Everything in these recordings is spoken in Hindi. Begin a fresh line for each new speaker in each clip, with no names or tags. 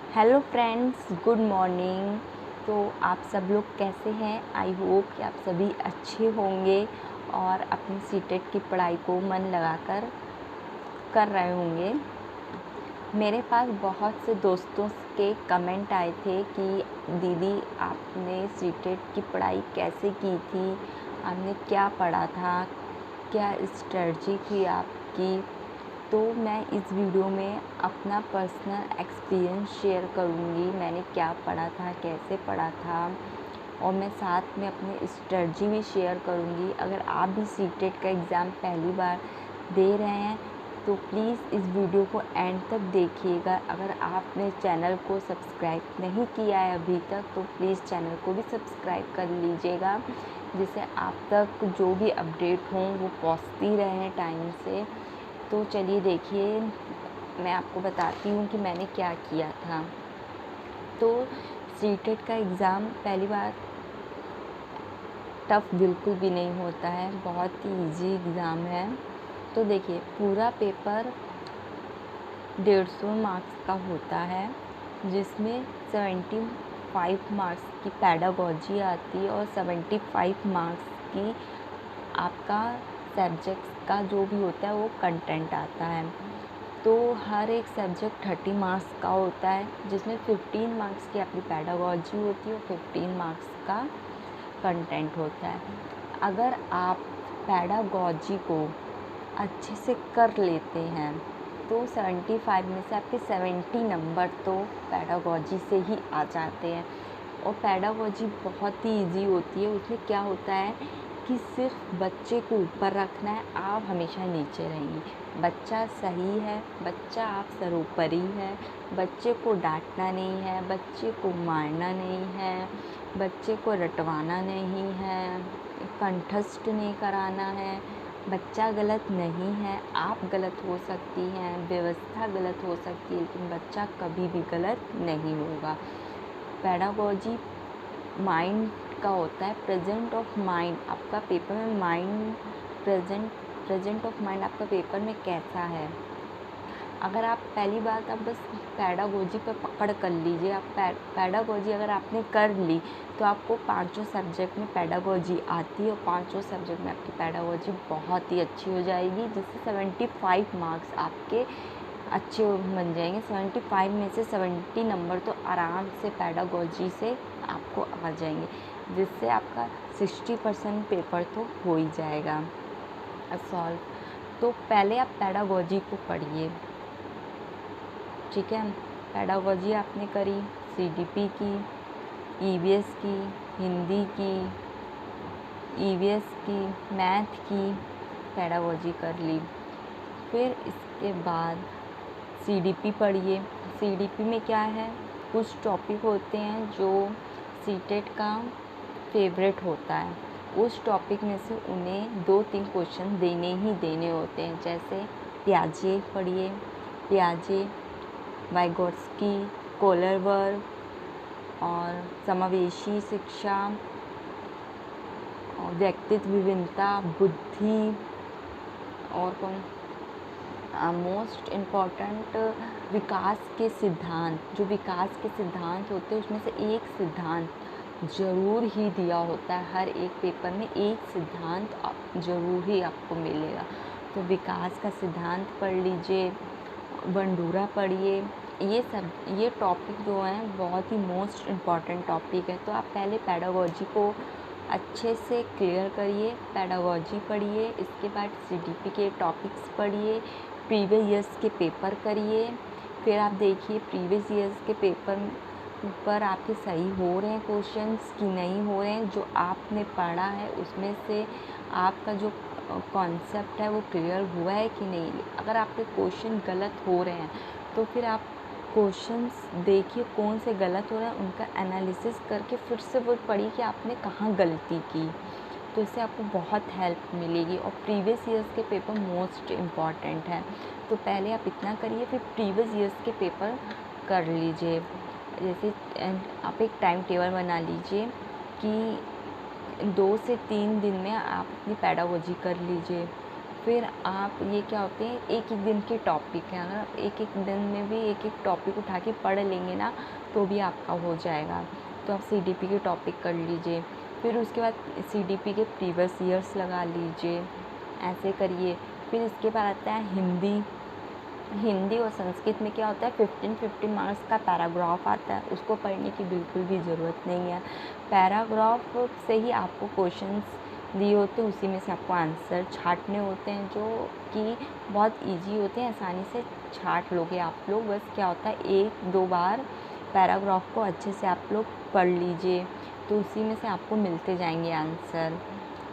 Hello friends, good morning. तो आप सब लोग कैसे हैं? आई होप कि आप सभी अच्छे होंगे और अपनी सीटेट की पढ़ाई को मन लगाकर कर रहे होंगे। मेरे पास बहुत से दोस्तों के कमेंट आए थे कि दीदी आपने सीटेट की पढ़ाई कैसे की थी, आपने क्या पढ़ा था, क्या स्ट्रेटजी थी आपकी। तो मैं इस वीडियो में अपना पर्सनल एक्सपीरियंस शेयर करूँगी, मैंने क्या पढ़ा था, कैसे पढ़ा था, और मैं साथ में अपनी स्ट्रेटजी भी शेयर करूँगी। अगर आप भी सीटेट का एग्ज़ाम पहली बार दे रहे हैं तो प्लीज़ इस वीडियो को एंड तक देखिएगा। अगर आपने चैनल को सब्सक्राइब नहीं किया है अभी तक तो प्लीज़ चैनल को भी सब्सक्राइब कर लीजिएगा, जिससे आप तक जो भी अपडेट हों वो पहुँचती रहें टाइम से। तो चलिए देखिए, मैं आपको बताती हूँ कि मैंने क्या किया था। तो सीटेट का एग्ज़ाम पहली बार टफ़ बिल्कुल भी नहीं होता है, बहुत ही ईजी एग्ज़ाम है। तो देखिए, पूरा पेपर 150 मार्क्स का होता है, जिसमें 75 मार्क्स की पेडागोजी आती है और 75 मार्क्स की आपका सब्जेक्ट्स का जो भी होता है वो कंटेंट आता है। तो हर एक सब्जेक्ट 30 मार्क्स का होता है, जिसमें 15 मार्क्स की आपकी पेडागोजी होती है और 15 मार्क्स का कंटेंट होता है। अगर आप पेडागोजी को अच्छे से कर लेते हैं तो 75 में से आपके 70 नंबर तो पेडागोजी से ही आ जाते हैं। और पेडागोजी बहुत ही इजी होती है। उसमें क्या होता है कि सिर्फ बच्चे को ऊपर रखना है, आप हमेशा नीचे रहेंगी। बच्चा सही है, बच्चा आप सर्वोपरि है, बच्चे को डांटना नहीं है, बच्चे को मारना नहीं है, बच्चे को रटवाना नहीं है, कंठस्थ नहीं कराना है। बच्चा गलत नहीं है, आप गलत हो सकती हैं, व्यवस्था गलत हो सकती है, लेकिन बच्चा कभी भी गलत नहीं होगा। पेडागोजी माइंड का होता है, प्रेजेंट ऑफ माइंड। आपका पेपर में माइंड प्रेजेंट ऑफ माइंड आपका पेपर में कैसा है। अगर आप पहली बात आप बस पेडागोजी पर पकड़ कर लीजिए। आप पेडागोजी अगर आपने कर ली तो आपको पांचों सब्जेक्ट में पेडागोजी आती है और पांचों सब्जेक्ट में आपकी पेडागोजी बहुत ही अच्छी हो जाएगी, जिससे 75 मार्क्स आपके अच्छे बन जाएंगे। 75 में से 70 नंबर तो आराम से पेडागोजी से आपको आ जाएंगे, जिससे आपका 60% पेपर तो हो ही जाएगा सॉल्व। तो पहले आप पेडागोजी को पढ़िए, ठीक है। पेडागोजी आपने करी, सीडीपी की, ईवीएस की, हिंदी की, ईवीएस की, मैथ की पेडागोजी कर ली। फिर इसके बाद सीडीपी पढ़िए। सीडीपी में क्या है, कुछ टॉपिक होते हैं जो सीटेट का फेवरेट होता है। उस टॉपिक में से उन्हें 2-3 क्वेश्चन देने ही देने होते हैं। जैसे पियाजे पढ़िए, पियाजे, वाइगोट्स्की, कोलर वर्ग और समावेशी शिक्षा और व्यक्तित्व विभिन्नता, बुद्धि, और कौन मोस्ट इम्पॉर्टेंट विकास के सिद्धांत। जो विकास के सिद्धांत होते हैं उसमें से एक सिद्धांत ज़रूर ही दिया होता है। हर एक पेपर में एक सिद्धांत ज़रूर ही आपको मिलेगा। तो विकास का सिद्धांत पढ़ लीजिए, बंडूरा पढ़िए। ये टॉपिक जो हैं बहुत ही मोस्ट इम्पॉर्टेंट टॉपिक है। तो आप पहले पेडागोजी को अच्छे से क्लियर करिए, पेडागोजी पढ़िए, इसके बाद सीडीपी के टॉपिक्स पढ़िए, प्रीवियस ईयर्स के पेपर करिए। फिर आप देखिए प्रीवियस ईयर्स के पेपर पर आपके सही हो रहे हैं क्वेश्चंस कि नहीं हो रहे हैं। जो आपने पढ़ा है उसमें से आपका जो कॉन्सेप्ट है वो क्लियर हुआ है कि नहीं। अगर आपके क्वेश्चन गलत हो रहे हैं तो फिर आप क्वेश्चंस देखिए कौन से गलत हो रहे हैं, उनका एनालिसिस करके फिर से वो पढ़िए कि आपने कहाँ गलती की। तो इससे आपको बहुत हेल्प मिलेगी। और प्रीवियस ईयर्स के पेपर मोस्ट इम्पॉर्टेंट हैं। तो पहले आप इतना करिए, फिर प्रीवियस ईयर्स के पेपर कर लीजिए। जैसे आप एक टाइम टेबल बना लीजिए कि 2 से 3 दिन में आप अपनी पेडागोजी कर लीजिए। फिर आप ये क्या होते हैं, एक एक दिन के टॉपिक हैं, अगर आप एक एक दिन में भी एक एक टॉपिक उठा के पढ़ लेंगे ना तो भी आपका हो जाएगा। तो आप सीडीपी के टॉपिक कर लीजिए, फिर उसके बाद सीडीपी के प्रीवियस ईयर्स लगा लीजिए, ऐसे करिए। फिर इसके बाद आता है हिंदी। हिंदी और संस्कृत में क्या होता है, 15 मार्क्स का पैराग्राफ आता है, उसको पढ़ने की बिल्कुल भी ज़रूरत नहीं है। पैराग्राफ से ही आपको क्वेश्चंस दिए होते हैं, उसी में से आपको आंसर छांटने होते हैं, जो कि बहुत इजी होते हैं, आसानी से छांट लोगे आप लोग। बस क्या होता है, 1-2 बार पैराग्राफ को अच्छे से आप लोग पढ़ लीजिए, तो उसी में से आपको मिलते जाएंगे आंसर।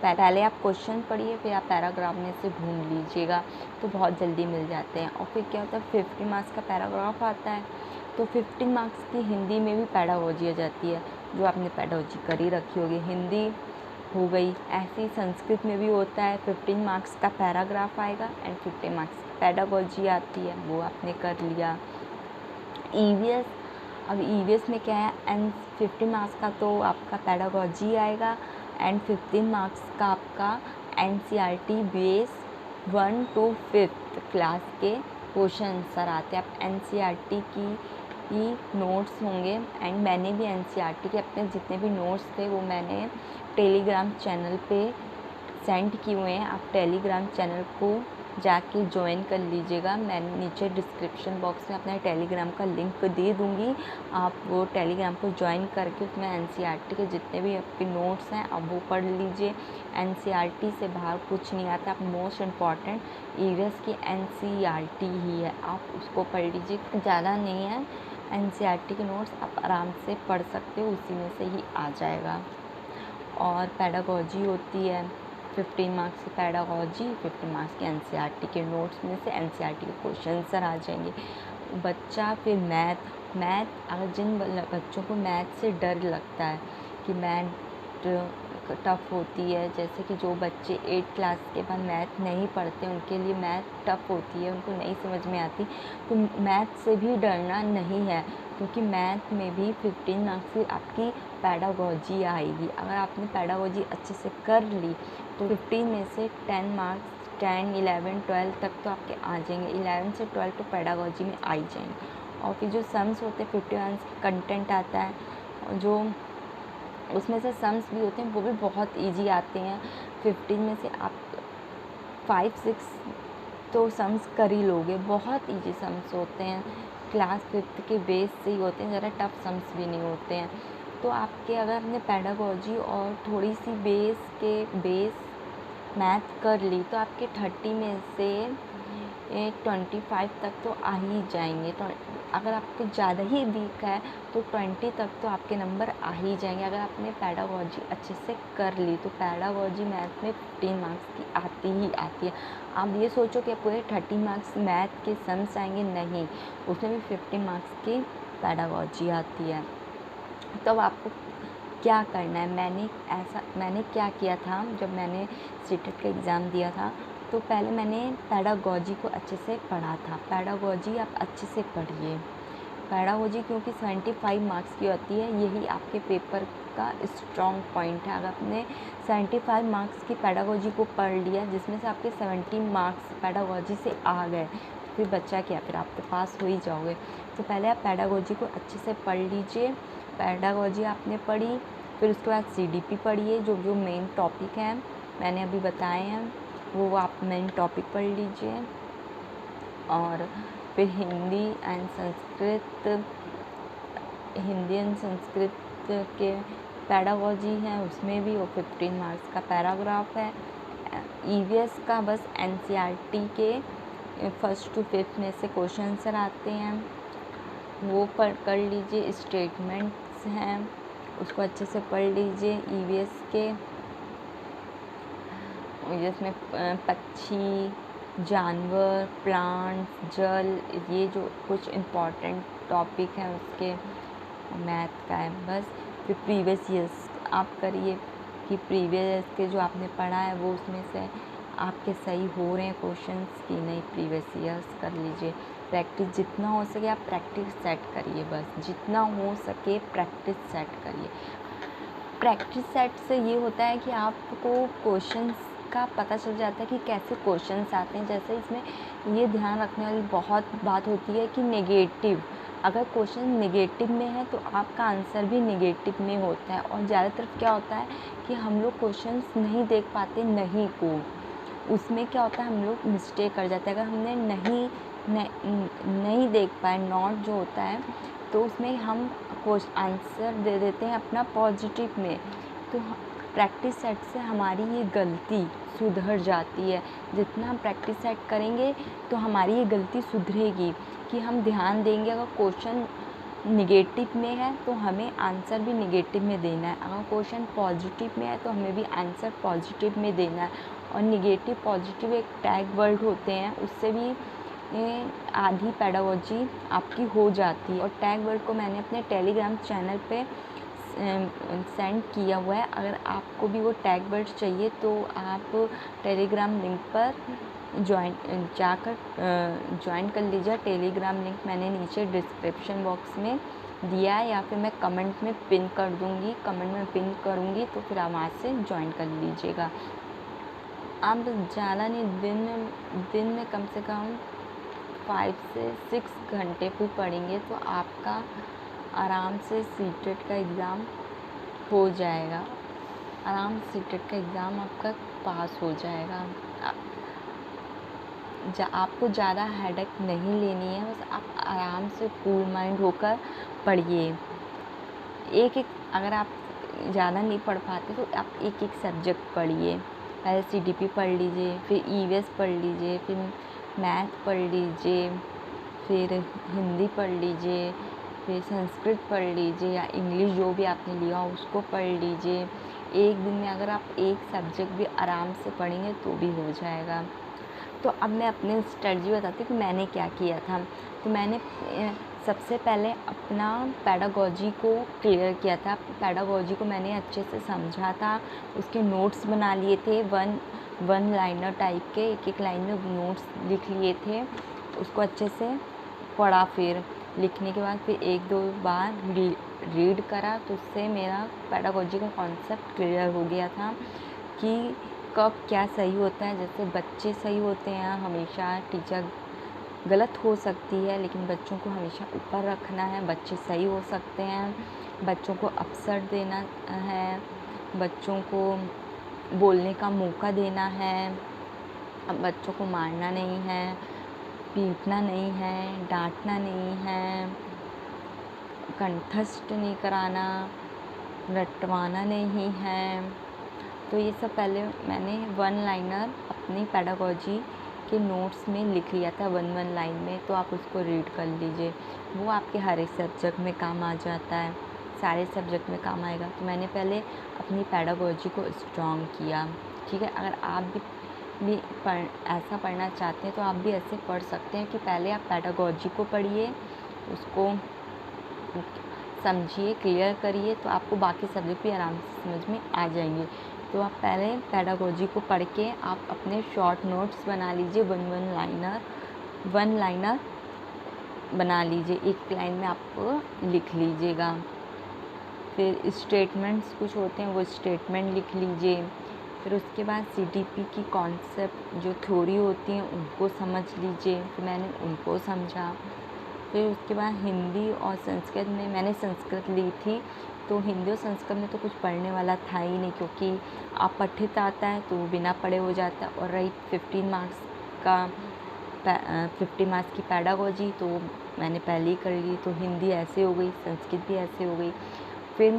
पहले आप क्वेश्चन पढ़िए, फिर आप पैराग्राफ में से ढूंढ लीजिएगा, तो बहुत जल्दी मिल जाते हैं। और फिर क्या होता है, 50 मार्क्स का पैराग्राफ आता है, तो 15 मार्क्स की हिंदी में भी पेडागोजी आ जाती है, जो आपने पेडागोजी कर ही रखी होगी, हिंदी हो गई। ऐसे ही संस्कृत में भी होता है, 15 मार्क्स का पैराग्राफ आएगा एंड 15 मार्क्स की पेडागोजी आती है, वो आपने कर लिया। ईवीएस, अब ईवीएस में क्या है, एंड 50 मार्क्स का तो आपका पेडागोजी आएगा एंड 15 मार्क्स का आपका NCERT base 1 to 5th class के क्वेश्चन आंसर आते हैं। आप एनसीईआरटी की नोट्स होंगे, एंड मैंने भी एनसीईआरटी के अपने जितने भी नोट्स थे वो मैंने टेलीग्राम चैनल पे सेंड किए हुए हैं। आप टेलीग्राम चैनल को जाके ज्वाइन कर लीजिएगा, मैं नीचे डिस्क्रिप्शन बॉक्स में अपने टेलीग्राम का लिंक दे दूँगी। आप वो टेलीग्राम को ज्वाइन करके उसमें एनसीईआरटी के जितने भी आपके नोट्स हैं आप वो पढ़ लीजिए। एनसीईआरटी से बाहर कुछ नहीं आता, आप मोस्ट इम्पॉर्टेंट ईवीएस की एनसीईआरटी ही है, आप उसको पढ़ लीजिए, ज़्यादा नहीं है। एनसीईआरटी के नोट्स आप आराम से पढ़ सकते हो, उसी में से ही आ जाएगा। और पेडागोजी होती है, 15 मार्क्स की पेडागोजी, 15 मार्क्स के एनसीईआरटी के नोट्स में से एनसीईआरटी के क्वेश्चन आंसर आ जाएंगे। बच्चा फिर मैथ, अगर जिन बच्चों को मैथ से डर लगता है कि मैथ टफ़ होती है, जैसे कि जो बच्चे 8 क्लास के बाद मैथ नहीं पढ़ते उनके लिए मैथ टफ़ होती है, उनको नहीं समझ में आती, तो मैथ से भी डरना नहीं है, क्योंकि मैथ में भी 15 मार्क्स की आपकी पेडागोजी आएगी। अगर आपने पेडागोजी अच्छे से कर ली तो 15 में से 10 मार्क्स 10, 11, 12 तक तो आपके आ जाएंगे, 11 से 12 तो पेडागोजी में आ ही जाएंगे। और फिर जो सम्स होते हैं, 50 मार्क्स कंटेंट आता है, जो उसमें से सम्स भी होते हैं वो भी बहुत इजी आते हैं। 15 में से आप 5-6 तो सम्स कर ही लोगे, बहुत इजी सम्स होते हैं, क्लास 5th के बेस से ही होते हैं, ज़रा टफ सम्स भी नहीं होते हैं। तो आपके अगर आपने पेडागोजी और थोड़ी सी बेस मैथ कर ली तो आपके 30 में से 25 तक तो आ ही जाएंगे। तो अगर आपके ज़्यादा ही वीक है तो 20 तक तो आपके नंबर आ ही जाएंगे, अगर आपने पेडागोजी अच्छे से कर ली। तो पेडागोजी मैथ में 15 मार्क्स की आती ही आती है। आप ये सोचो कि पूरे 30 मार्क्स मैथ के सम्स आएंगे, नहीं, उसमें भी 15 मार्क्स की पेडागोजी आती है। तब आपको क्या करना है, मैंने क्या किया था, जब मैंने सीटेट का एग्ज़ाम दिया था तो पहले मैंने पेडागोजी को अच्छे से पढ़ा था। पेडागोजी आप अच्छे से पढ़िए, पेडागोजी क्योंकि 75 मार्क्स की होती है, यही आपके पेपर का स्ट्रॉन्ग पॉइंट है। अगर आपने 75 मार्क्स की पेडागोजी को पढ़ लिया, जिसमें से आपके 70 मार्क्स पेडागोजी से आ गए, तो फिर बच्चा क्या, फिर आप तो पास हो ही जाओगे। तो पहले आप पेडागोजी को अच्छे से पढ़ लीजिए। पेडागोजी आपने पढ़ी, फिर उसके बाद सीडीपी पढ़िए, जो मेन टॉपिक हैं मैंने अभी बताए हैं वो आप मेन टॉपिक पढ़ लीजिए। और फिर हिंदी एंड संस्कृत के पेडागोजी हैं, उसमें भी वो 15 मार्क्स का पैराग्राफ है। ईवीएस का बस एनसीईआरटी के 1st to 5th में से क्वेश्चन आंसर आते हैं, वो पढ़ कर लीजिए। स्टेटमेंट्स हैं, उसको अच्छे से पढ़ लीजिए। ईवीएस में पक्षी, जानवर, प्लांट्स, जल, ये जो कुछ इम्पॉर्टेंट टॉपिक हैं उसके मैथ का है बस। फिर प्रीवियस ईयर्स आप करिए कि प्रीवियस ईयर्स के जो आपने पढ़ा है वो उसमें से आपके सही हो रहे हैं क्वेश्चंस कि नहीं, प्रीवियस ईयर्स कर लीजिए। प्रैक्टिस जितना हो सके आप प्रैक्टिस सेट करिए, बस जितना हो सके प्रैक्टिस सेट करिए। प्रैक्टिस सेट से ये होता है कि आपको क्वेश्चंस तरीका पता चल जाता है कि कैसे क्वेश्चंस आते हैं। जैसे इसमें ये ध्यान रखने वाली बहुत बात होती है कि नेगेटिव, अगर क्वेश्चन नेगेटिव में है तो आपका आंसर भी नेगेटिव में होता है। और ज़्यादातर क्या होता है कि हम लोग क्वेश्चंस नहीं देख पाते नहीं को, उसमें क्या होता है हम लोग मिस्टेक कर जाते हैं। अगर हमने नहीं देख पाए नॉट जो होता है तो उसमें हम आंसर दे देते हैं अपना पॉजिटिव में। तो प्रैक्टिस सेट से हमारी ये गलती सुधर जाती है। जितना हम प्रैक्टिस सेट करेंगे तो हमारी ये गलती सुधरेगी कि हम ध्यान देंगे। अगर क्वेश्चन निगेटिव में है तो हमें आंसर भी निगेटिव में देना है, अगर क्वेश्चन पॉजिटिव में है तो हमें भी आंसर पॉजिटिव में देना है। और निगेटिव पॉजिटिव एक टैग वर्ड होते हैं, उससे भी आधी पेडागोजी आपकी हो जाती है। और टैग वर्ड को मैंने अपने टेलीग्राम चैनल पे सेंड किया हुआ है। अगर आपको भी वो टैग वर्ड चाहिए तो आप टेलीग्राम लिंक पर ज्वाइन कर लीजिए। टेलीग्राम लिंक मैंने नीचे डिस्क्रिप्शन बॉक्स में दिया है, या फिर मैं कमेंट में पिन कर दूँगी, कमेंट में पिन करूँगी तो फिर आप वहाँ से ज्वाइन कर लीजिएगा। आप ज़्यादा नहीं, दिन में कम से कम 5 से 6 घंटे भी पढ़ेंगे तो आपका आराम से सीटेट का एग्ज़ाम हो जाएगा। आराम से सीटेट का एग्ज़ाम आपका पास हो जाएगा। आपको ज़्यादा हेडेक नहीं लेनी है, बस आप आराम से कूल माइंड होकर पढ़िए। अगर आप ज़्यादा नहीं पढ़ पाते तो आप एक सब्जेक्ट पढ़िए। पहले CDP पढ़ लीजिए, फिर EVS पढ़ लीजिए, फिर मैथ पढ़ लीजिए, फिर हिंदी पढ़ लीजिए, फिर संस्कृत पढ़ लीजिए, या इंग्लिश जो भी आपने लिया हो उसको पढ़ लीजिए। एक दिन में अगर आप एक सब्जेक्ट भी आराम से पढ़ेंगे तो भी हो जाएगा। तो अब मैं अपनी स्ट्रेटजी बताती हूँ कि मैंने क्या किया था। तो मैंने सबसे पहले अपना पेडागोजी को क्लियर किया था। पेडागोजी को मैंने अच्छे से समझा था, उसके नोट्स बना लिए थे, वन लाइनर टाइप के, एक लाइन में नोट्स लिख लिए थे। उसको अच्छे से पढ़ा, फिर लिखने के बाद फिर 1-2 बार रीड करा, तो उससे मेरा पेडागोजी का कॉन्सेप्ट क्लियर हो गया था कि कब क्या सही होता है। जैसे बच्चे सही होते हैं हमेशा, टीचर गलत हो सकती है लेकिन बच्चों को हमेशा ऊपर रखना है। बच्चे सही हो सकते हैं, बच्चों को अवसर देना है, बच्चों को बोलने का मौका देना है, बच्चों को मारना नहीं है, पीटना नहीं है, डांटना नहीं है, कंठस्थ नहीं कराना, रटवाना नहीं है। तो ये सब पहले मैंने 1 लाइनर अपनी पेडागोजी के नोट्स में लिख लिया था, 1 लाइन में। तो आप उसको रीड कर लीजिए, वो आपके हर एक सब्जेक्ट में काम आ जाता है, सारे सब्जेक्ट में काम आएगा। तो मैंने पहले अपनी पेडागोजी को स्ट्रॉन्ग किया, ठीक है। अगर आप भी ऐसा पढ़ना चाहते हैं तो आप भी ऐसे पढ़ सकते हैं कि पहले आप पेडागोजी को पढ़िए, उसको समझिए, क्लियर करिए, तो आपको बाकी सब्जेक्ट भी आराम से समझ में आ जाएंगे। तो आप पहले पेडागोजी को पढ़ के आप अपने शॉर्ट नोट्स बना लीजिए, 1 लाइनर बना लीजिए, एक लाइन में आप लिख लीजिएगा। फिर स्टेटमेंट्स कुछ होते हैं वो स्टेटमेंट लिख लीजिए। फिर उसके बाद CDP की कॉन्सेप्ट जो थ्योरी होती हैं उनको समझ लीजिए, फिर मैंने उनको समझा। फिर उसके बाद हिंदी और संस्कृत में, मैंने संस्कृत ली थी तो हिंदी और संस्कृत में तो कुछ पढ़ने वाला था ही नहीं, क्योंकि आप पठित आता है तो बिना पढ़े हो जाता है। और रही 15 मार्क्स की पेडागोजी, तो मैंने पहले ही कर ली, तो हिंदी ऐसे हो गई, संस्कृत भी ऐसे हो गई। फिर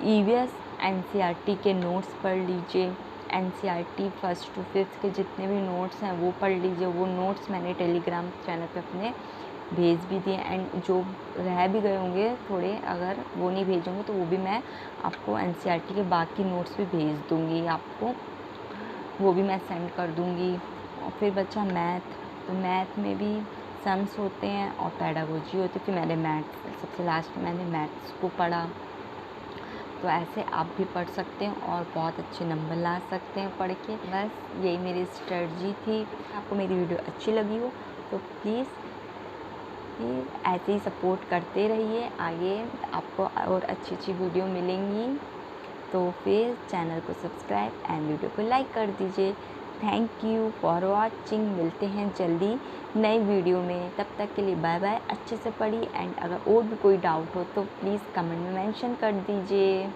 EVS NCERT के नोट्स पढ़ लीजिए, NCERT 1st to 5th के जितने भी नोट्स हैं वो पढ़ लीजिए। वो नोट्स मैंने टेलीग्राम चैनल पे अपने भेज भी दिए, एंड जो रह भी गए होंगे थोड़े, अगर वो नहीं भेजूँगी तो वो भी मैं आपको NCERT के बाकी नोट्स भी भेज दूँगी, आपको वो भी मैं सेंड कर दूँगी। और फिर बचा मैथ, तो मैथ में भी सम्स होते हैं और पेडागोजी होती है। फिर मैंने मैथ्स, सबसे लास्ट में मैंने मैथ्स को पढ़ा। तो ऐसे आप भी पढ़ सकते हैं और बहुत अच्छे नंबर ला सकते हैं पढ़ के। बस यही मेरी स्ट्रेटजी थी। आपको मेरी वीडियो अच्छी लगी हो तो प्लीज़ ऐसे ही सपोर्ट करते रहिए, आगे आपको और अच्छी वीडियो मिलेंगी। तो फिर चैनल को सब्सक्राइब एंड वीडियो को लाइक कर दीजिए। Thank you for watching. मिलते हैं जल्दी नई वीडियो में, तब तक के लिए बाय बाय। अच्छे से पढ़िए एंड अगर और भी कोई डाउट हो तो प्लीज़ कमेंट में मेंशन कर दीजिए।